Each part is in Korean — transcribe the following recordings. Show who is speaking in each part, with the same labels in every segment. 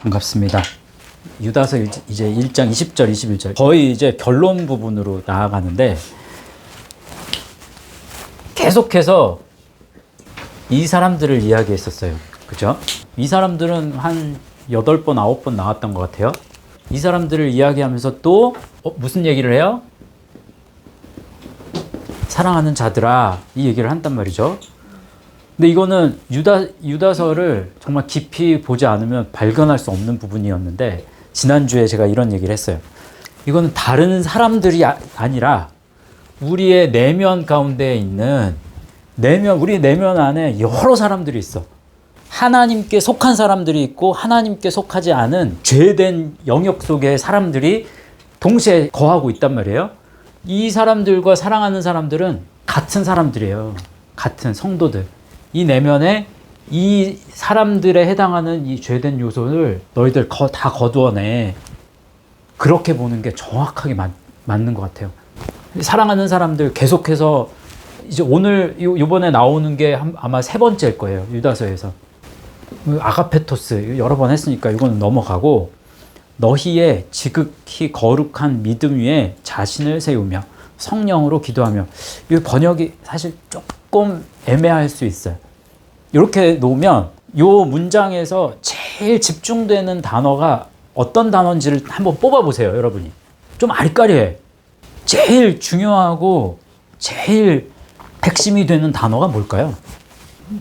Speaker 1: 반갑습니다. 유다서 이제 1장 20절, 21절 거의 이제 결론 부분으로 나아가는데 계속해서 이 사람들을 이야기했었어요. 그죠? 이 사람들은 한 8번, 9번 나왔던 것 같아요. 이 사람들을 이야기하면서 또 무슨 얘기를 해요? 사랑하는 자들아, 이 얘기를 한단 말이죠. 근데 이거는 유다서를 정말 깊이 보지 않으면 발견할 수 없는 부분이었는데 지난주에 제가 이런 얘기를 했어요. 이거는 다른 사람들이 아니라 우리의 내면 가운데 있는 우리 내면 안에 여러 사람들이 있어. 하나님께 속한 사람들이 있고 하나님께 속하지 않은 죄된 영역 속의 사람들이 동시에 거하고 있단 말이에요. 이 사람들과 사랑하는 사람들은 같은 사람들이에요. 같은 성도들. 이 내면에 이 사람들에 해당하는 이 죄된 요소를 너희들 다 거두어내. 그렇게 보는 게 정확하게 맞는 것 같아요. 사랑하는 사람들 계속해서 이제 오늘 요번에 나오는 게 아마 3번째일 거예요. 유다서에서. 아가페토스 여러 번 했으니까 이거는 넘어가고 너희의 지극히 거룩한 믿음 위에 자신을 세우며 성령으로 기도하며. 이 번역이 사실 조금 애매할 수 있어요. 이렇게 놓으면 요 문장에서 제일 집중되는 단어가 어떤 단어인지를 한번 뽑아보세요. 여러분이 좀 아리까리해. 제일 중요하고 제일 핵심이 되는 단어가 뭘까요?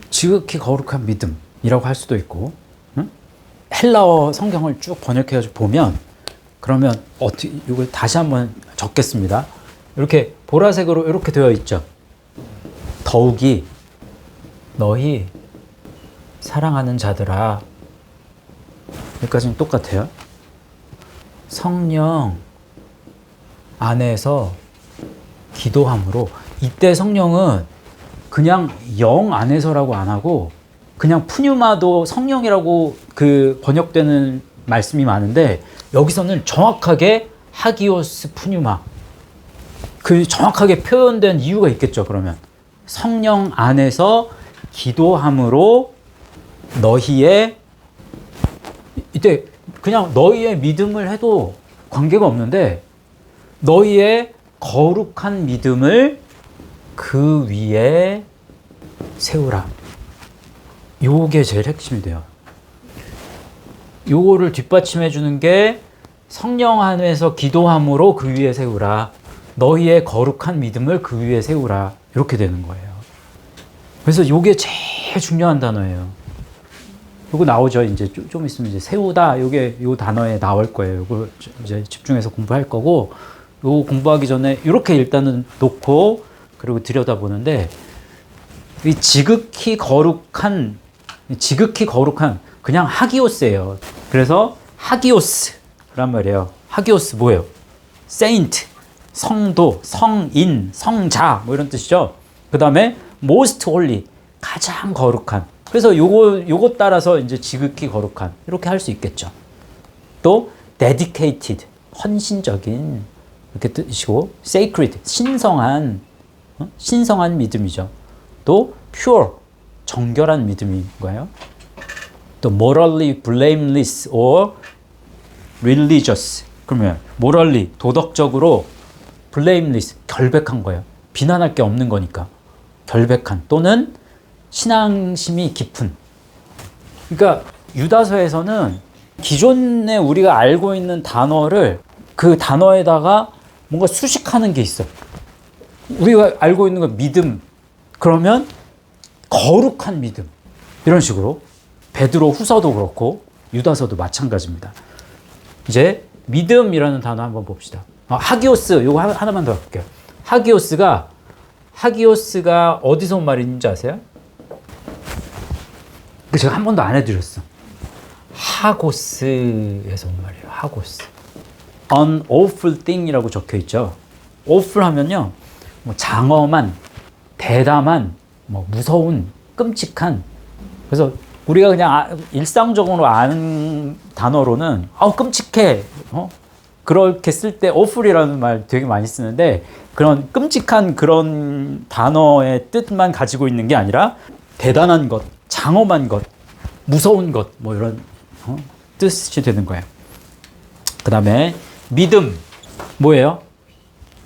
Speaker 1: 지극히 거룩한 믿음이라고 할 수도 있고, 응? 헬라어 성경을 쭉 번역해가지고 보면, 그러면 이걸 다시 한번 적겠습니다. 이렇게 보라색으로 이렇게 되어 있죠. 더욱이 너희 사랑하는 자들아, 여기까지는 똑같아요. 성령 안에서 기도함으로. 이때 성령은 그냥 영 안에서라고 안 하고 그냥 푸뉴마도 성령이라고 번역되는 말씀이 많은데 여기서는 정확하게 하기오스 푸뉴마, 정확하게 표현된 이유가 있겠죠. 그러면 성령 안에서 기도함으로 너희의, 이때 그냥 너희의 믿음을 해도 관계가 없는데 너희의 거룩한 믿음을 그 위에 세우라. 요게 제일 핵심이 돼요. 요거를 뒷받침해 주는 게 성령 안에서 기도함으로 그 위에 세우라. 너희의 거룩한 믿음을 그 위에 세우라. 이렇게 되는 거예요. 그래서 요게 제일 중요한 단어예요. 요거 나오죠. 이제 좀 있으면 이제 세우다. 요게 요 단어에 나올 거예요. 요거 이제 집중해서 공부할 거고, 요 공부하기 전에 이렇게 일단은 놓고 그리고 들여다보는데, 이 지극히 거룩한 그냥 하기오스예요. 그래서 하기오스란 말이에요. 하기오스 뭐예요? 세인트, 성도, 성인, 성자 뭐 이런 뜻이죠. 그 다음에 most holy, 가장 거룩한. 그래서 요거 따라서 이제 지극히 거룩한 이렇게 할 수 있겠죠. 또 dedicated, 헌신적인 이렇게 뜻이고, sacred, 신성한 믿음이죠. 또 pure, 정결한 믿음인 거예요. 또 morally blameless or religious, 그러면 morally, 도덕적으로, blameless, 결백한 거예요. 비난할 게 없는 거니까 결백한, 또는 신앙심이 깊은. 그러니까 유다서에서는 기존에 우리가 알고 있는 단어를 그 단어에다가 뭔가 수식하는 게 있어. 우리가 알고 있는 건 믿음, 그러면 거룩한 믿음, 이런 식으로. 베드로 후서도 그렇고 유다서도 마찬가지입니다. 이제 믿음이라는 단어 한번 봅시다. 하기오스, 요거 하나만 더 할게요. 하기오스가 어디서 온 말인지 아세요? 제가 한 번도 안 해드렸어. 하고스에서 온 말이에요. 하고스. An awful thing이라고 적혀 있죠. awful 하면요, 뭐 장엄한, 대담한, 뭐 무서운, 끔찍한. 그래서 우리가 그냥 일상적으로 아는 단어로는 끔찍해, 그렇게 쓸 때 awful이라는 말 되게 많이 쓰는데, 그런 끔찍한 그런 단어의 뜻만 가지고 있는 게 아니라 대단한 것, 장엄한 것, 무서운 것, 뭐 이런 뜻이 되는 거예요. 그 다음에 믿음 뭐예요?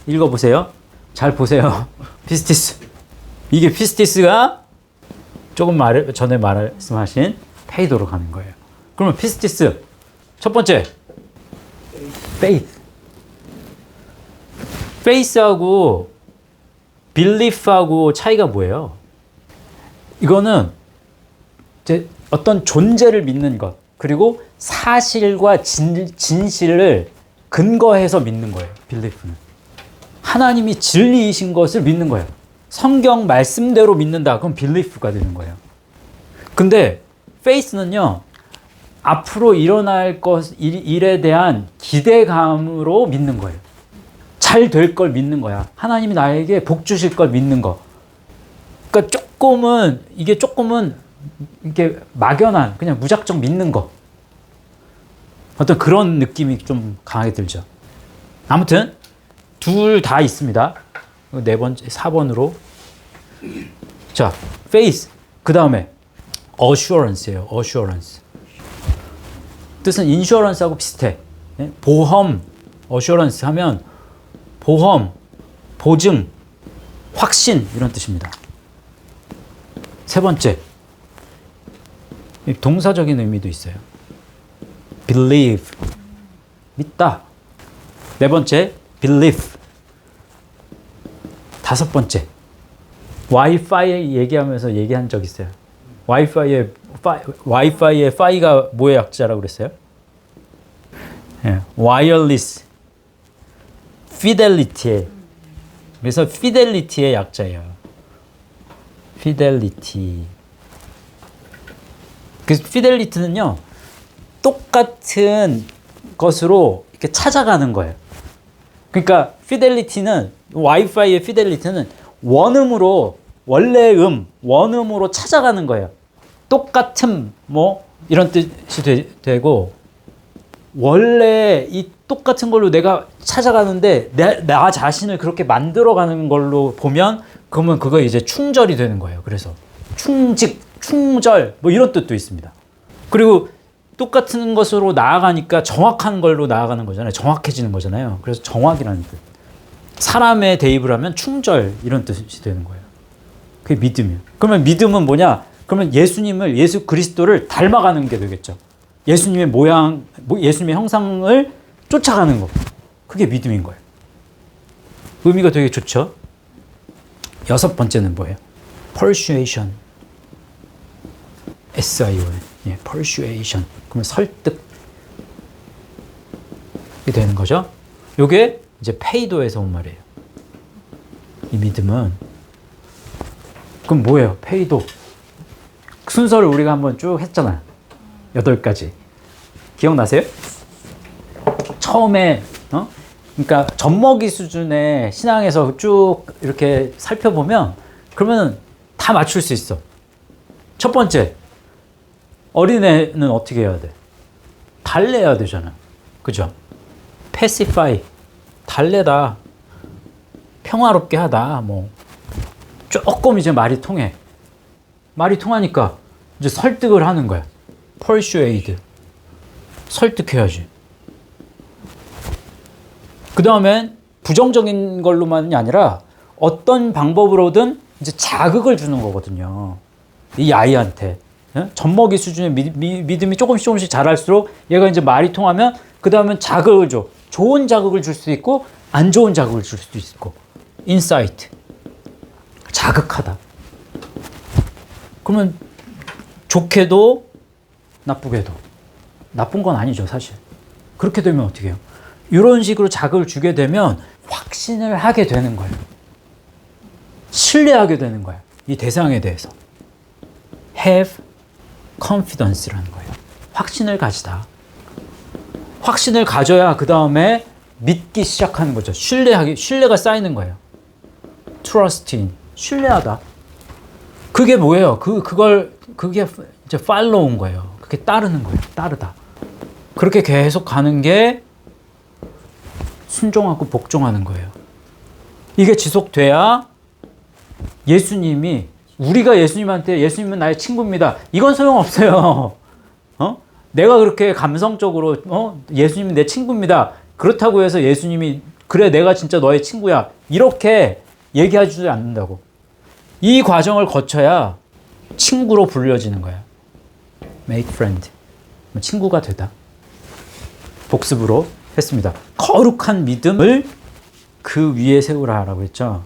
Speaker 1: 읽어보세요. 잘 보세요. 피스티스. 이게 피스티스가 조금 전에 말씀하신 페이도로 가는 거예요. 그러면 피스티스 첫 번째 faith. faith하고 belief하고 차이가 뭐예요? 이거는 이제 어떤 존재를 믿는 것 그리고 사실과 진실을 근거해서 믿는 거예요. belief는 하나님이 진리이신 것을 믿는 거예요. 성경 말씀대로 믿는다. 그럼 belief가 되는 거예요. 근데 faith는요. 앞으로 일어날 일에 대한 기대감으로 믿는 거예요. 잘 될 걸 믿는 거야. 하나님이 나에게 복 주실 걸 믿는 거. 그러니까 조금은 이게 막연한 그냥 무작정 믿는 거. 어떤 그런 느낌이 좀 강하게 들죠. 아무튼 둘 다 있습니다. 네 번째 4번으로 자, faith 그 다음에 assurance예요. assurance 뜻은 insurance하고 비슷해. 보험 assurance 하면 보험, 보증, 확신 이런 뜻입니다. 세 번째 동사적인 의미도 있어요. believe 믿다. 네 번째 belief. 다섯 번째 와이파이 얘기하면서 얘기한 적 있어요. 와이파이의 파이가 뭐의 약자라고 그랬어요? 와이어리스 피델리티의 그래서 피델리티의 약자예요. 피델리티. 그래서 피델리티는요 똑같은 것으로 이렇게 찾아가는 거예요. 그러니까 피델리티는 와이파이의 피델리티는 원음으로 원음으로 찾아가는 거예요. 똑같은 뭐 이런 뜻이 되고 원래 이 똑같은 걸로 내가 찾아가는데 나 자신을 그렇게 만들어가는 걸로 보면 그러면 그거 이제 충절이 되는 거예요. 그래서 충직, 충절 뭐 이런 뜻도 있습니다. 그리고 똑같은 것으로 나아가니까 정확한 걸로 나아가는 거잖아요. 정확해지는 거잖아요. 그래서 정확이라는 뜻. 사람에 대입을 하면 충절 이런 뜻이 되는 거예요. 그게 믿음이에요. 그러면 믿음은 뭐냐? 그러면 예수 그리스도를 닮아가는 게 되겠죠. 예수님의 모양, 예수님의 형상을 쫓아가는 거. 그게 믿음인 거예요. 의미가 되게 좋죠. 여섯 번째는 뭐예요? persuasion. S-I-O-N. 예, persuasion. 그러면 설득이 되는 거죠. 요게 이제 페이도에서 온 말이에요. 이 믿음은 그럼 뭐예요? 페이도. 순서를 우리가 한번 쭉 했잖아요. 8가지. 기억나세요? 처음에 그러니까 젖먹이 수준의 신앙에서 쭉 이렇게 살펴보면 그러면 다 맞출 수 있어. 첫 번째, 어린애는 어떻게 해야 돼? 달래야 되잖아. 그죠? pacify, 달래다. 평화롭게 하다. 뭐 조금 이제 말이 통해. 말이 통하니까 이제 설득을 하는 거야. persuade. 설득해야지. 그 다음엔 부정적인 걸로만이 아니라 어떤 방법으로든 이제 자극을 주는 거거든요. 이 아이한테. 젖먹이 수준의 믿음이 조금씩 자랄수록 얘가 이제 말이 통하면 그 다음엔 자극을 줘. 좋은 자극을 줄 수도 있고 안 좋은 자극을 줄 수도 있고. 인사이트. 자극하다. 그러면 좋게도 나쁘게도. 나쁜 건 아니죠, 사실. 그렇게 되면 어떻게 해요? 이런 식으로 자극을 주게 되면 확신을 하게 되는 거예요. 신뢰하게 되는 거예요. 이 대상에 대해서. have confidence라는 거예요. 확신을 가지다. 확신을 가져야 그 다음에 믿기 시작하는 거죠. 신뢰가 쌓이는 거예요. trust in, 신뢰하다. 그게 뭐예요? 그게 이제 follow인 거예요. 그게 따르는 거예요. 따르다. 그렇게 계속 가는 게 순종하고 복종하는 거예요. 이게 지속돼야 우리가 예수님한테 예수님은 나의 친구입니다. 이건 소용없어요. 내가 그렇게 감성적으로 예수님이 내 친구입니다. 그렇다고 해서 예수님이 그래 내가 진짜 너의 친구야. 이렇게 얘기하지 않는다고. 이 과정을 거쳐야 친구로 불려지는 거야. Make friend. 친구가 되다. 복습으로 했습니다. 거룩한 믿음을 그 위에 세우라라고 했죠.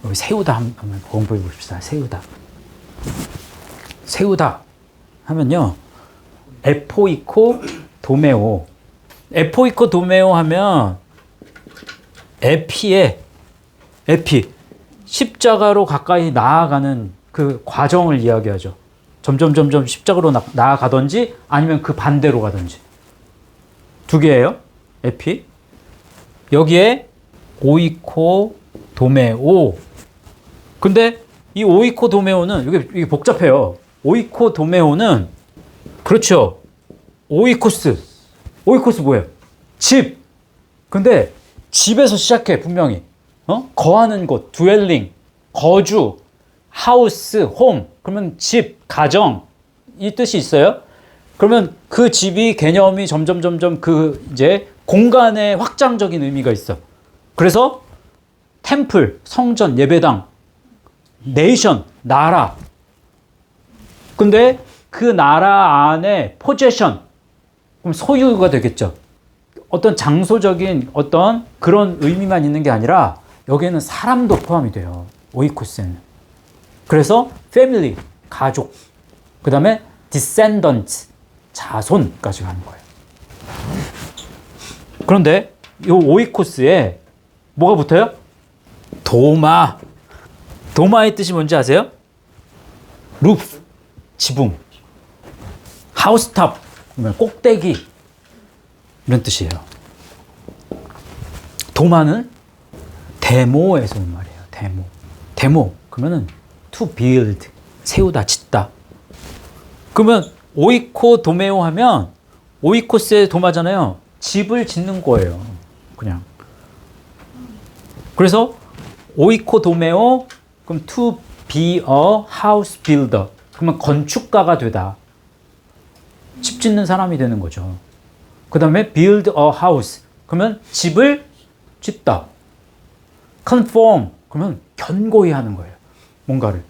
Speaker 1: 여기 세우다 한번 공부해 봅시다. 세우다. 세우다 하면요. 에포이코 도메오. 에포이코 도메오 하면 에피 십자가로 가까이 나아가는 그 과정을 이야기하죠. 점점 십자가로 나아가든지 아니면 그 반대로 가든지. 두 개예요. 에피. 여기에 오이코 도메오. 근데 이 오이코 도메오는 이게 복잡해요. 오이코 도메오는 그렇죠. 오이코스 뭐예요? 집. 근데 집에서 시작해 분명히. 거하는 곳, dwelling, 거주, 하우스, 홈. 그러면 집, 가정 이 뜻이 있어요. 그러면 그 집이 개념이 점점 그 이제 공간의 확장적인 의미가 있어. 그래서 템플, 성전, 예배당, 네이션, 나라. 근데 그 나라 안에 포제션, 그럼 소유가 되겠죠. 어떤 장소적인 어떤 그런 의미만 있는 게 아니라 여기에는 사람도 포함이 돼요. 오이코스에는. 그래서 패밀리, 가족, 그 다음에 descendant, 자손까지 가는 거예요. 그런데 이 오이코스에 뭐가 붙어요? 도마. 도마의 뜻이 뭔지 아세요? 루프, 지붕. 하우스탑, 그러면 꼭대기. 이런 뜻이에요. 도마는 데모에서 온 말이에요. 데모. 그러면은 to build, 세우다, 짓다. 그러면 오이코 도메오 하면 오이코스의 도마잖아요. 집을 짓는 거예요. 그냥. 그래서 오이코 도메오, 그럼 to be a house builder. 그러면 건축가가 되다. 집 짓는 사람이 되는 거죠. 그 다음에 build a house. 그러면 집을 짓다. conform. 그러면 견고히 하는 거예요. 뭔가를.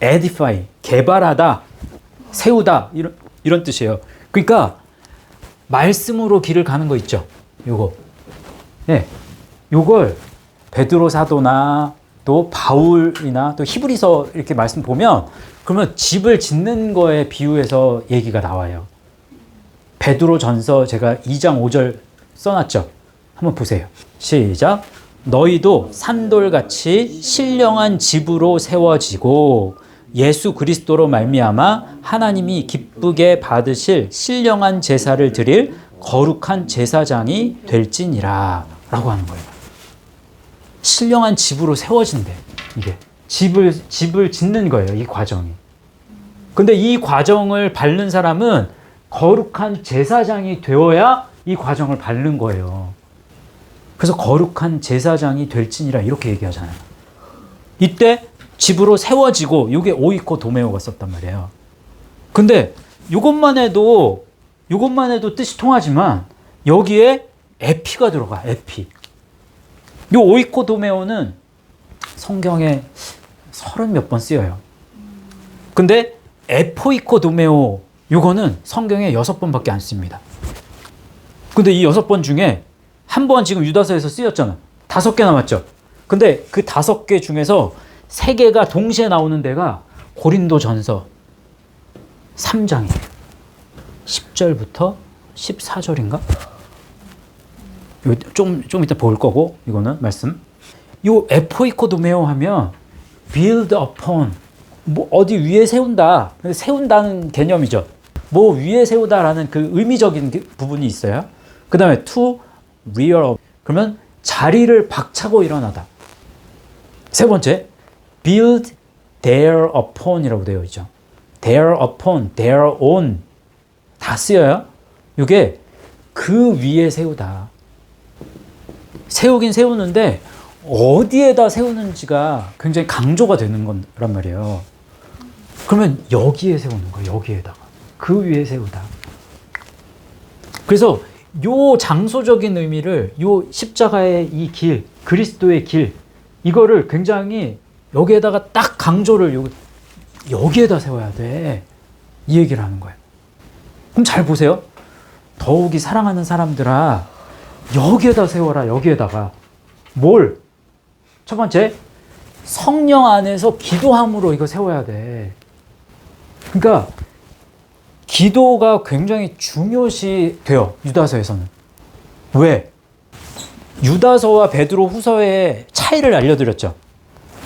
Speaker 1: edify. 개발하다. 세우다. 이런 뜻이에요. 그러니까 말씀으로 길을 가는 거 있죠. 요거. 네. 요걸 베드로 사도나 또 바울이나 또 히브리서 이렇게 말씀 보면 그러면 집을 짓는 거에 비유해서 얘기가 나와요. 베드로 전서 제가 2장 5절 써놨죠. 한번 보세요. 시작. 너희도 산돌같이 신령한 집으로 세워지고 예수 그리스도로 말미암아 하나님이 기쁘게 받으실 신령한 제사를 드릴 거룩한 제사장이 될지니라 라고 하는 거예요. 신령한 집으로 세워진대. 이게 집을 짓는 거예요. 이 과정이. 근데 이 과정을 밟는 사람은 거룩한 제사장이 되어야 이 과정을 밟는 거예요. 그래서 거룩한 제사장이 될지니라 이렇게 얘기하잖아요. 이때 집으로 세워지고 이게 오이코 도메오가 썼단 말이에요. 근데 이것만 해도 뜻이 통하지만 여기에 에피가 들어가. 에피. 이 오이코 도메오는 성경에 30몇 번 쓰여요. 근데 에포이코 도메오 이거는 성경에 6번밖에 안 씁니다. 근데 이 6번 중에 한 번 지금 유다서에서 쓰였잖아. 5개 남았죠. 근데 그 5개 중에서 3개가 동시에 나오는 데가 고린도전서 3장이에요. 10절부터 14절인가? 좀 이따 볼 거고, 이거는 말씀. 요 에포이코 도메오 하면 build upon, 뭐 어디 위에 세운다. 세운다는 개념이죠. 뭐 위에 세우다라는 그 의미적인 부분이 있어요. 그 다음에 to rear up. 그러면 자리를 박차고 일어나다. 세 번째, build their upon이라고 되어 있죠. their upon, their on 다 쓰여요. 이게 그 위에 세우다. 세우긴 세우는데 어디에다 세우는지가 굉장히 강조가 되는 거란 말이에요. 그러면 여기에 세우는 거예요. 여기에다가. 그 위에 세우다. 그래서 요 장소적인 의미를 요 십자가의 이 길, 그리스도의 길, 이거를 굉장히 여기에다가 딱 강조를 여기에다 세워야 돼. 이 얘기를 하는 거예요. 그럼 잘 보세요. 더욱이 사랑하는 사람들아, 여기에다 세워라. 여기에다가. 뭘? 첫 번째, 성령 안에서 기도함으로 이거 세워야 돼. 그러니까 기도가 굉장히 중요시 돼요. 유다서에서는. 왜? 유다서와 베드로 후서의 차이를 알려드렸죠.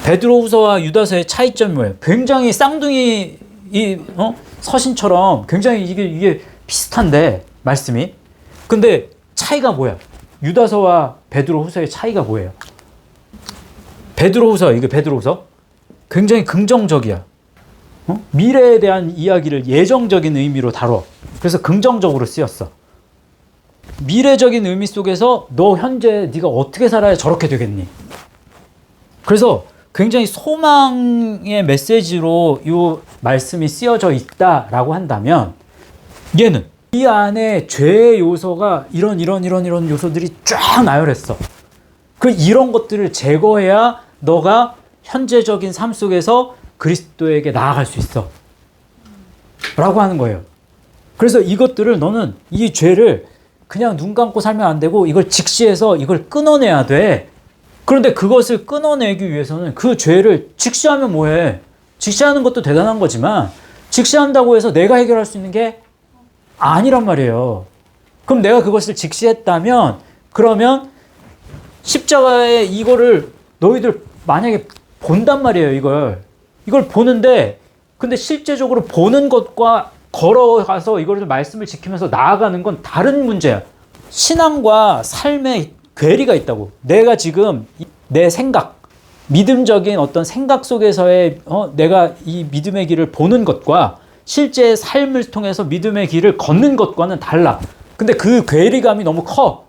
Speaker 1: 베드로 후서와 유다서의 차이점이 뭐예요? 굉장히 쌍둥이 서신처럼 굉장히 이게 비슷한데 말씀이. 근데 차이가 뭐야? 유다서와 베드로 후서의 차이가 뭐예요? 베드로 후서, 이게 베드로 후서 굉장히 긍정적이야. 미래에 대한 이야기를 예정적인 의미로 다뤄. 그래서 긍정적으로 쓰였어. 미래적인 의미 속에서 너 현재 네가 어떻게 살아야 저렇게 되겠니? 그래서 굉장히 소망의 메시지로 이 말씀이 쓰여져 있다라고 한다면, 얘는 이 안에 죄의 요소가 이런 요소들이 쫙 나열했어. 이런 것들을 제거해야 너가 현재적인 삶 속에서 그리스도에게 나아갈 수 있어 라고 하는 거예요. 그래서 이것들을 너는 이 죄를 그냥 눈 감고 살면 안 되고 이걸 직시해서 이걸 끊어내야 돼. 그런데 그것을 끊어내기 위해서는 그 죄를 직시하면 뭐해? 직시하는 것도 대단한 거지만 직시한다고 해서 내가 해결할 수 있는 게 아니란 말이에요. 그럼 내가 그것을 직시했다면, 그러면 십자가에 이거를 너희들 만약에 본단 말이에요. 이걸 보는데, 근데 실제적으로 보는 것과 걸어가서 이걸 말씀을 지키면서 나아가는 건 다른 문제야. 신앙과 삶의 괴리가 있다고. 내가 지금 내 생각, 믿음적인 어떤 생각 속에서의 내가 이 믿음의 길을 보는 것과 실제 삶을 통해서 믿음의 길을 걷는 것과는 달라. 근데 그 괴리감이 너무 커.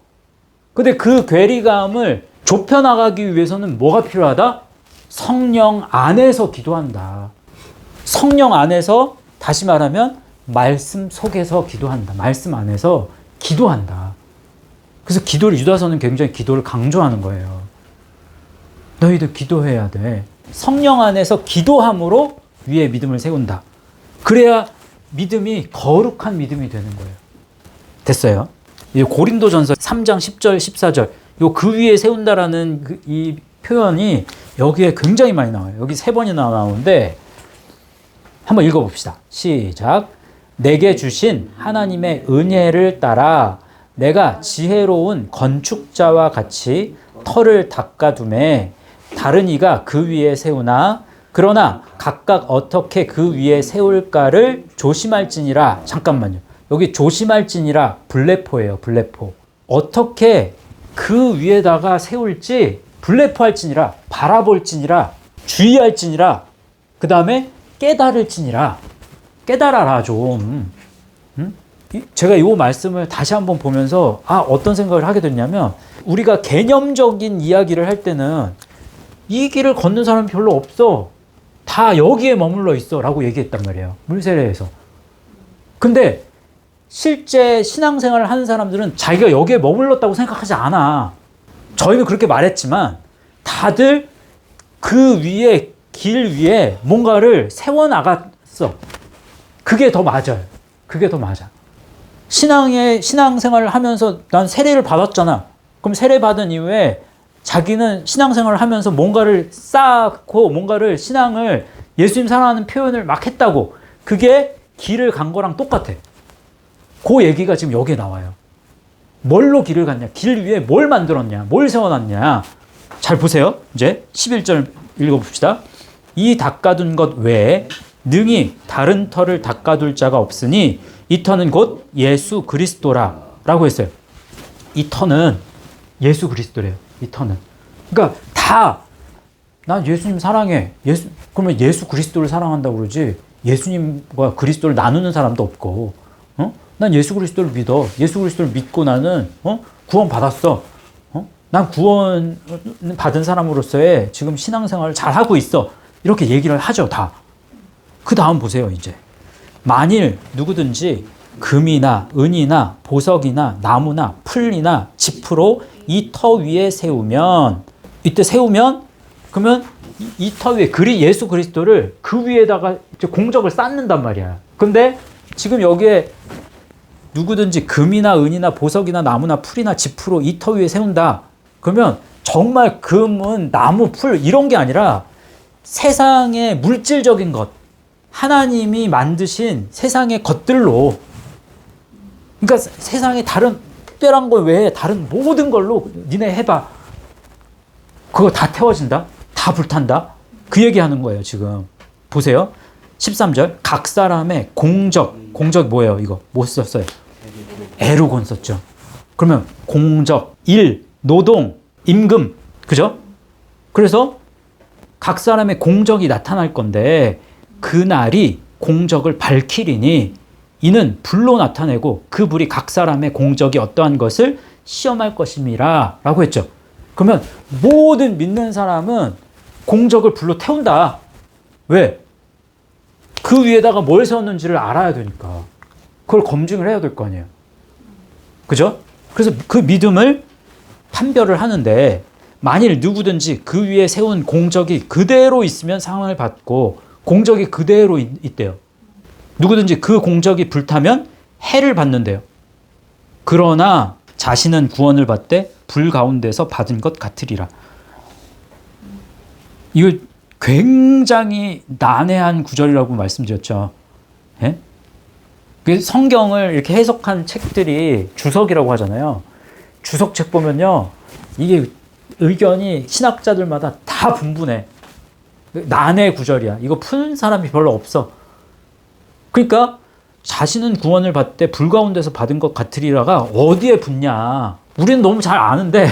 Speaker 1: 근데 그 괴리감을 좁혀나가기 위해서는 뭐가 필요하다? 성령 안에서 기도한다. 성령 안에서, 다시 말하면 말씀 속에서 기도한다. 말씀 안에서 기도한다. 그래서 기도를, 유다서는 굉장히 기도를 강조하는 거예요. 너희들 기도해야 돼. 성령 안에서 기도함으로 위에 믿음을 세운다. 그래야 믿음이 거룩한 믿음이 되는 거예요. 됐어요? 이 고린도전서 3장 10절 14절 그 위에 세운다라는 이 표현이 여기에 굉장히 많이 나와요. 여기 3번이나 나오는데 한번 읽어봅시다. 시작. 내게 주신 하나님의 은혜를 따라 내가 지혜로운 건축자와 같이 터를 닦아둠에 다른 이가 그 위에 세우나 그러나 각각 어떻게 그 위에 세울까를 조심할지니라. 잠깐만요. 여기 조심할지니라 블레포예요. 블레포. 어떻게 그 위에다가 세울지 블레포할지니라, 바라볼지니라, 주의할지니라, 그 다음에 깨달을지니라. 깨달아라 좀. 제가 이 말씀을 다시 한번 보면서 어떤 생각을 하게 됐냐면, 우리가 개념적인 이야기를 할 때는 이 길을 걷는 사람이 별로 없어. 다 여기에 머물러 있어 라고 얘기했단 말이에요. 물세례에서. 근데 실제 신앙생활을 하는 사람들은 자기가 여기에 머물렀다고 생각하지 않아. 저희는 그렇게 말했지만 다들 그 위에, 길 위에 뭔가를 세워나갔어. 그게 더 맞아요. 그게 더 맞아. 신앙생활을 하면서 난 세례를 받았잖아. 그럼 세례 받은 이후에 자기는 신앙생활을 하면서 뭔가를 쌓고 뭔가를, 신앙을, 예수님 사랑하는 표현을 막 했다고. 그게 길을 간 거랑 똑같아. 그 얘기가 지금 여기에 나와요. 뭘로 길을 갔냐? 길 위에 뭘 만들었냐? 뭘 세워놨냐? 잘 보세요. 이제 11절 읽어봅시다. 이 닦아둔 것 외에 능히 다른 터를 닦아둘 자가 없으니 이 터는 곧 예수 그리스도라 라고 했어요. 이 터는 예수 그리스도래요. 이 터는. 그러니까 난 예수님 사랑해. 그러면 예수 그리스도를 사랑한다고 그러지, 예수님과 그리스도를 나누는 사람도 없고, 난 예수 그리스도를 믿어. 예수 그리스도를 믿고 나는 구원 받았어. 난 구원 받은 사람으로서의 지금 신앙생활을 잘 하고 있어. 이렇게 얘기를 하죠, 다. 그 다음 보세요, 이제. 만일 누구든지 금이나 은이나 보석이나 나무나 풀이나 짚으로 이 터 위에 세우면, 이때 세우면 그러면 이 터 위에 예수 그리스도를 그 위에다가 이제 공적을 쌓는단 말이야. 근데 지금 여기에 누구든지 금이나 은이나 보석이나 나무나 풀이나 짚으로 이 터 위에 세운다. 그러면 정말 금은 나무, 풀 이런 게 아니라 세상의 물질적인 것, 하나님이 만드신 세상의 것들로, 그러니까 세상에 다른 특별한 것 외에 다른 모든 걸로 니네 해봐. 그거 다 태워진다? 다 불탄다? 그 얘기하는 거예요, 지금. 보세요. 13절. 각 사람의 공적 뭐예요, 이거? 뭐 썼어요? 에르곤 썼죠. 그러면 공적, 일, 노동, 임금, 그죠? 그래서 각 사람의 공적이 나타날 건데 그날이 공적을 밝히리니 이는 불로 나타내고 그 불이 각 사람의 공적이 어떠한 것을 시험할 것임이라 라고 했죠. 그러면 모든 믿는 사람은 공적을 불로 태운다. 왜? 그 위에다가 뭘 세웠는지를 알아야 되니까. 그걸 검증을 해야 될 거 아니에요. 그죠? 그래서 그 믿음을 판별을 하는데 만일 누구든지 그 위에 세운 공적이 그대로 있으면 상을 받고 공적이 그대로 있대요. 누구든지 그 공적이 불타면 해를 받는데요. 그러나 자신은 구원을 받되 불 가운데서 받은 것 같으리라. 이거 굉장히 난해한 구절이라고 말씀드렸죠. 예? 성경을 이렇게 해석한 책들이 주석이라고 하잖아요. 주석책 보면요, 이게 의견이 신학자들마다 다 분분해. 난해 구절이야. 이거 푸는 사람이 별로 없어. 그러니까 자신은 구원을 받되 불 가운데서 받은 것 같으리라가 어디에 붙냐. 우리는 너무 잘 아는데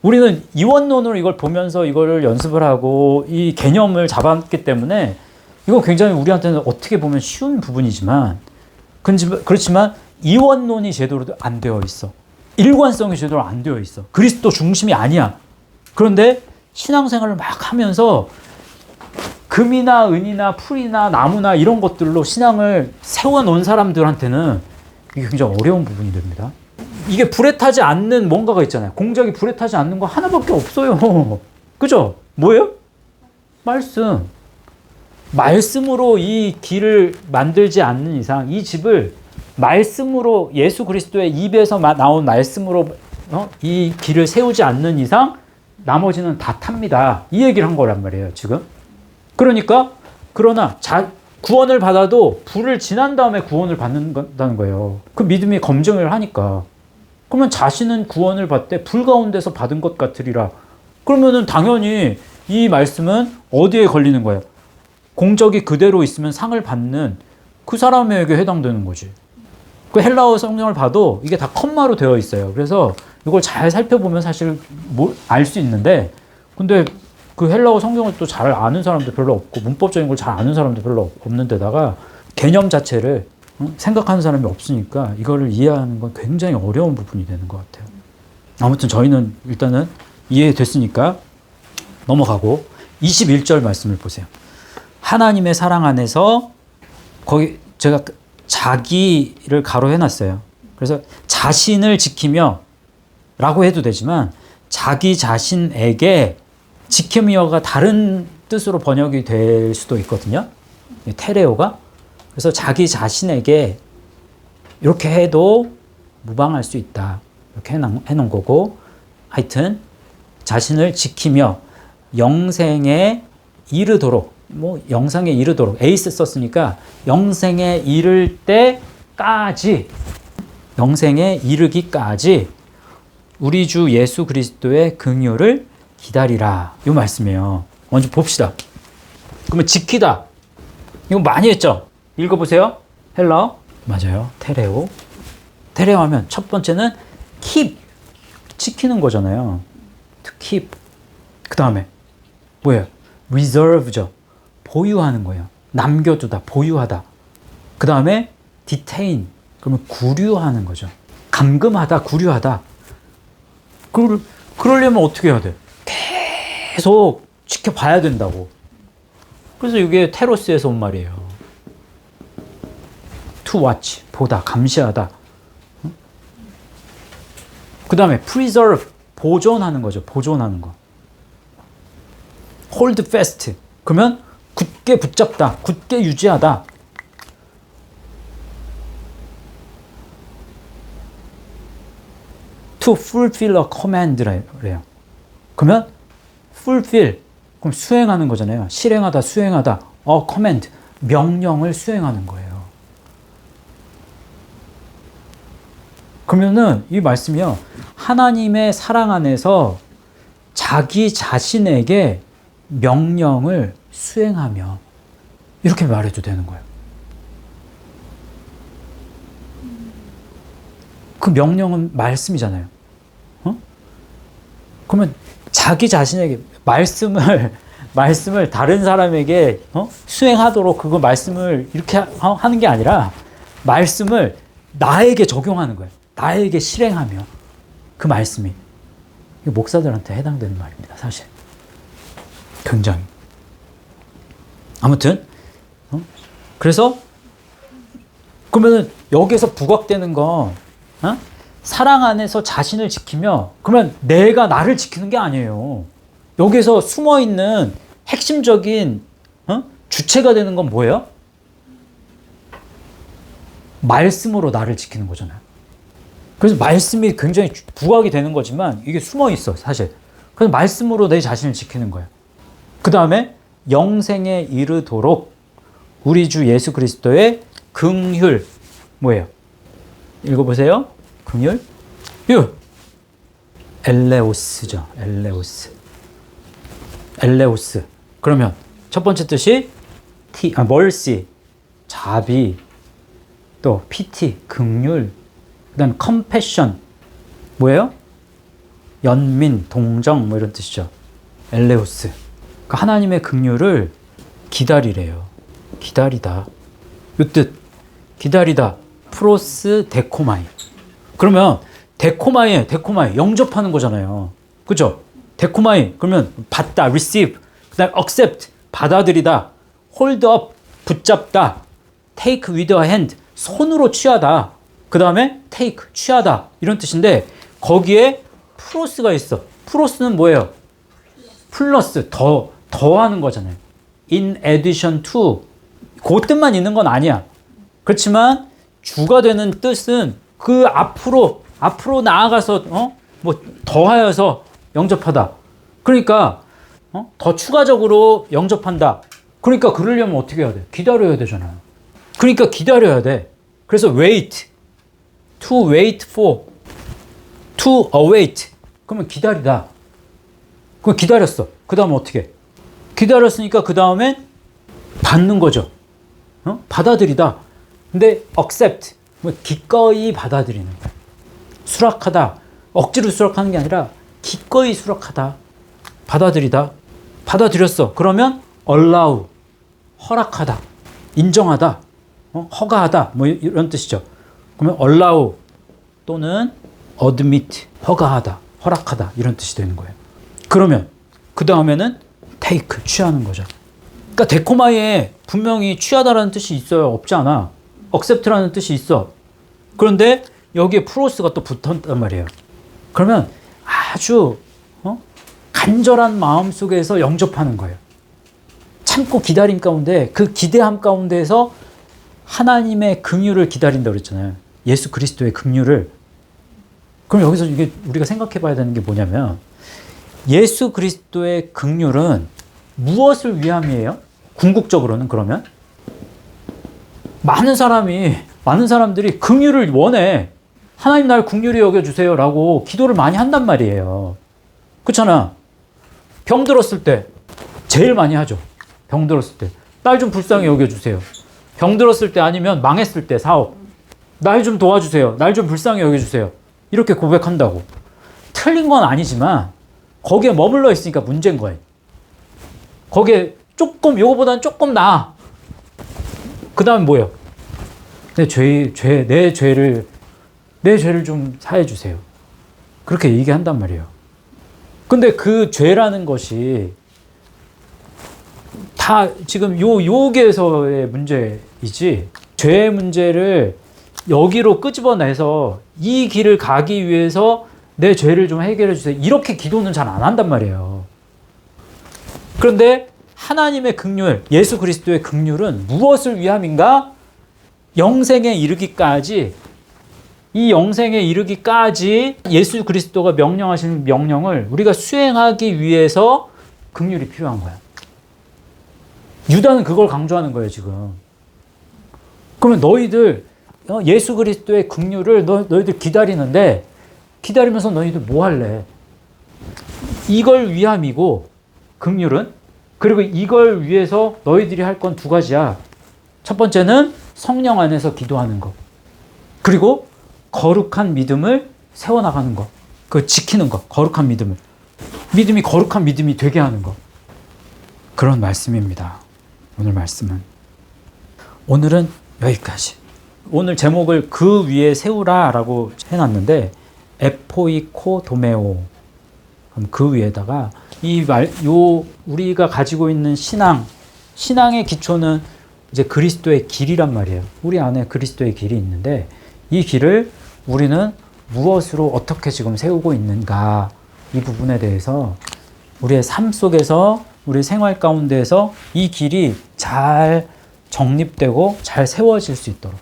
Speaker 1: 우리는 이원론으로 이걸 보면서 이거를 연습을 하고 이 개념을 잡았기 때문에 이건 굉장히 우리한테는 어떻게 보면 쉬운 부분이지만 그렇지만 이원론이 제대로 안 되어 있어. 일관성이 제대로 안 되어 있어. 그리스도 중심이 아니야. 그런데 신앙생활을 막 하면서 금이나 은이나 풀이나 나무나 이런 것들로 신앙을 세워놓은 사람들한테는 이게 굉장히 어려운 부분이 됩니다. 이게 불에 타지 않는 뭔가가 있잖아요. 공적이 불에 타지 않는 거 하나밖에 없어요. 그죠? 뭐예요? 말씀. 말씀으로 이 길을 만들지 않는 이상 이 집을 말씀으로 예수 그리스도의 입에서 나온 말씀으로 이 길을 세우지 않는 이상 나머지는 다 탑니다. 이 얘기를 한 거란 말이에요, 지금. 그러니까 그러나 구원을 받아도 불을 지난 다음에 구원을 받는다는 거예요. 그 믿음이 검증을 하니까. 그러면 자신은 구원을 받되 불 가운데서 받은 것 같으리라. 그러면은 당연히 이 말씀은 어디에 걸리는 거예요? 공적이 그대로 있으면 상을 받는 그 사람에게 해당되는 거지. 그 헬라어 성경을 봐도 이게 다 컴마로 되어 있어요. 그래서 이걸 잘 살펴보면 사실 알 수 있는데, 근데 그 헬라어 성경을 또 잘 아는 사람도 별로 없고 문법적인 걸 잘 아는 사람도 별로 없는 데다가 개념 자체를 생각하는 사람이 없으니까 이거를 이해하는 건 굉장히 어려운 부분이 되는 것 같아요. 아무튼 저희는 일단은 이해됐으니까 넘어가고 21절 말씀을 보세요. 하나님의 사랑 안에서, 거기 제가 자기를 가로해 놨어요. 그래서 자신을 지키며 라고 해도 되지만 자기 자신에게 지키며가 다른 뜻으로 번역이 될 수도 있거든요. 테레오가. 그래서 자기 자신에게 이렇게 해도 무방할 수 있다. 이렇게 해놓은 거고, 하여튼 자신을 지키며 영생에 이르도록, 영생에 이르도록, 에이스 썼으니까 영생에 이를 때까지, 영생에 이르기까지 우리 주 예수 그리스도의 긍휼을 기다리라. 이 말씀이에요. 먼저 봅시다. 그러면 지키다. 이거 많이 했죠? 읽어보세요. 헬라어. 맞아요. 테레오. 테레오 하면 첫 번째는 keep. 지키는 거잖아요. to keep. 그 다음에 뭐예요? reserve죠. 보유하는 거예요. 남겨두다, 보유하다. 그 다음에 detain. 그러면 구류하는 거죠. 감금하다, 구류하다. 그러려면 어떻게 해야 돼? 계속 지켜봐야 된다고. 그래서 이게 테로스에서 온 말이에요. to watch, 보다, 감시하다. 그 다음에 preserve, 보존하는 거죠. 보존하는 거. hold fast, 그러면 굳게 붙잡다, 굳게 유지하다. to fulfill a command래요. 그러면 fulfill, 그럼 수행하는 거잖아요. 실행하다, 수행하다. a command, 명령을 수행하는 거예요. 그러면은 이 말씀이요, 하나님의 사랑 안에서 자기 자신에게 명령을 수행하며, 이렇게 말해도 되는 거예요. 그 명령은 말씀이잖아요. 그러면 자기 자신에게 말씀을 다른 사람에게 수행하도록 그거 말씀을 이렇게 하는 게 아니라 말씀을 나에게 적용하는 거예요. 나에게 실행하며, 그 말씀이 목사들한테 해당되는 말입니다. 사실 굉장히. 아무튼 그래서 그러면은 여기서 부각되는 건 사랑 안에서 자신을 지키며, 그러면 내가 나를 지키는 게 아니에요. 여기서 숨어있는 핵심적인 주체가 되는 건 뭐예요? 말씀으로 나를 지키는 거잖아요. 그래서 말씀이 굉장히 부각이 되는 거지만 이게 숨어있어 사실. 그래서 말씀으로 내 자신을 지키는 거예요. 그 다음에 영생에 이르도록 우리 주 예수 그리스도의 긍휼, 뭐예요? 읽어보세요. 긍휼. 엘레오스죠. 엘레오스. 그러면 첫 번째 뜻이 mercy, 자비, 또 pity, 긍휼, 그 다음에 compassion, 뭐예요? 연민, 동정, 뭐 이런 뜻이죠. 엘레오스. 그러니까 하나님의 긍휼을 기다리래요. 기다리다. 이 뜻. 기다리다. 프로스 데코마이. 그러면 데코마이 영접하는 거잖아요. 그죠? 데코마이 그러면 받다, receive. 그 다음에 accept, 받아들이다. hold up, 붙잡다. take with a hand, 손으로 취하다. 그 다음에 take, 취하다. 이런 뜻인데 거기에 프로스가 있어. 프로스는 뭐예요? 플러스, 더하는 거잖아요. in addition to, 그 뜻만 있는 건 아니야. 그렇지만 주가 되는 뜻은 그 앞으로 나아가서 뭐 더하여서 영접하다. 그러니까 더 추가적으로 영접한다. 그러니까 그러려면 어떻게 해야 돼? 기다려야 되잖아요. 그러니까 기다려야 돼. 그래서 wait, to wait for, to await. 그러면 기다리다. 그럼 기다렸어. 그 다음에 어떻게? 기다렸으니까 그 다음엔 받는 거죠. 받아들이다. 근데 accept, 뭐 기꺼이 받아들이는 거야. 수락하다. 억지로 수락하는 게 아니라 기꺼이 수락하다. 받아들이다. 받아들였어. 그러면 allow, 허락하다. 인정하다. 허가하다. 뭐 이런 뜻이죠. 그러면 allow 또는 admit, 허가하다, 허락하다 이런 뜻이 되는 거예요. 그러면 그 다음에는 take, 취하는 거죠. 그러니까 데코마이에 분명히 취하다라는 뜻이 있어요? 없지 않아. accept라는 뜻이 있어. 그런데 여기에 프로스가 또 붙었단 말이에요. 그러면 아주 간절한 마음 속에서 영접하는 거예요. 참고 기다림 가운데, 그 기대함 가운데에서 하나님의 긍휼을 기다린다고 그랬잖아요. 예수 그리스도의 긍휼을. 그럼 여기서 이게 우리가 생각해 봐야 되는 게 뭐냐면, 예수 그리스도의 긍휼은 무엇을 위함이에요? 궁극적으로는. 그러면 많은 사람들이 긍휼을 원해. 하나님 날 긍휼히 여겨주세요 라고 기도를 많이 한단 말이에요. 그렇잖아. 병 들었을 때 제일 많이 하죠. 병 들었을 때 날 좀 불쌍히 여겨주세요. 병 들었을 때, 아니면 망했을 때 사업, 날 좀 도와주세요. 날 좀 불쌍히 여겨주세요. 이렇게 고백한다고. 틀린 건 아니지만 거기에 머물러 있으니까 문제인 거예요. 거기에 조금, 요거보다는 조금 나아. 그 다음에 뭐예요? 내 죄를 좀 사해 주세요. 그렇게 얘기한단 말이에요. 근데 그 죄라는 것이 다 지금 요기에서의 문제이지, 죄의 문제를 여기로 끄집어내서 이 길을 가기 위해서 내 죄를 좀 해결해 주세요. 이렇게 기도는 잘 안 한단 말이에요. 그런데 하나님의 긍휼, 예수 그리스도의 긍휼은 무엇을 위함인가? 영생에 이르기까지, 이 영생에 이르기까지 예수 그리스도가 명령하시는 명령을 우리가 수행하기 위해서 긍휼이 필요한 거야. 유다는 그걸 강조하는 거예요, 지금. 그러면 너희들 예수 그리스도의 긍휼을 너희들 기다리는데, 기다리면서 너희들 뭐 할래? 이걸 위함이고, 긍휼은. 그리고 이걸 위해서 너희들이 할 건 두 가지야. 첫 번째는 성령 안에서 기도하는 것. 그리고 거룩한 믿음을 세워나가는 것. 그 지키는 것. 거룩한 믿음을. 믿음이 거룩한 믿음이 되게 하는 것. 그런 말씀입니다. 오늘 말씀은. 오늘은 여기까지. 오늘 제목을 그 위에 세우라 라고 해놨는데, 에포이코 도메오. 그럼 그 위에다가 우리가 가지고 있는 신앙의 기초는 이제 그리스도의 길이란 말이에요. 우리 안에 그리스도의 길이 있는데, 이 길을 우리는 무엇으로 어떻게 지금 세우고 있는가, 이 부분에 대해서 우리의 삶 속에서, 우리 생활 가운데에서 이 길이 잘 정립되고 잘 세워질 수 있도록,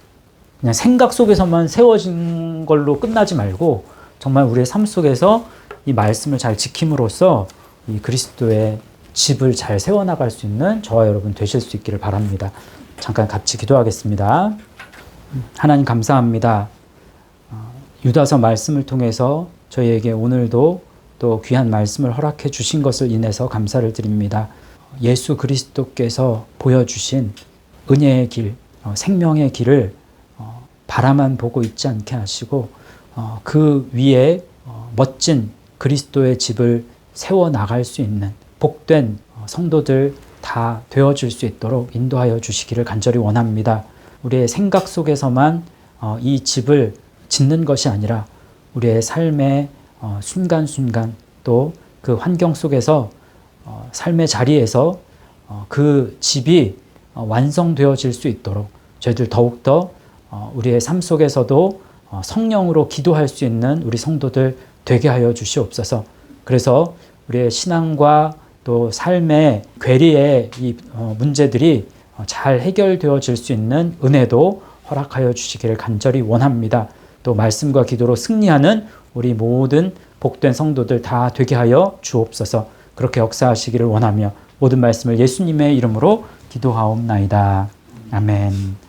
Speaker 1: 그냥 생각 속에서만 세워진 걸로 끝나지 말고 정말 우리의 삶 속에서 이 말씀을 잘 지킴으로써 이 그리스도의 집을 잘 세워나갈 수 있는 저와 여러분 되실 수 있기를 바랍니다. 잠깐 같이 기도하겠습니다. 하나님 감사합니다. 유다서 말씀을 통해서 저희에게 오늘도 또 귀한 말씀을 허락해 주신 것을 인해서 감사를 드립니다. 예수 그리스도께서 보여주신 은혜의 길, 생명의 길을 바라만 보고 있지 않게 하시고 그 위에 멋진 그리스도의 집을 세워나갈 수 있는 복된 성도들 다 되어줄 수 있도록 인도하여 주시기를 간절히 원합니다. 우리의 생각 속에서만 이 집을 짓는 것이 아니라 우리의 삶의 순간순간 또 그 환경 속에서 삶의 자리에서 그 집이 완성되어질 수 있도록 저희들 더욱더 우리의 삶 속에서도 성령으로 기도할 수 있는 우리 성도들 되게 하여 주시옵소서. 그래서 우리의 신앙과 또 삶의 괴리의 이 문제들이 잘 해결되어질 수 있는 은혜도 허락하여 주시기를 간절히 원합니다. 또 말씀과 기도로 승리하는 우리 모든 복된 성도들 다 되게 하여 주옵소서. 그렇게 역사하시기를 원하며 모든 말씀을 예수님의 이름으로 기도하옵나이다. 아멘.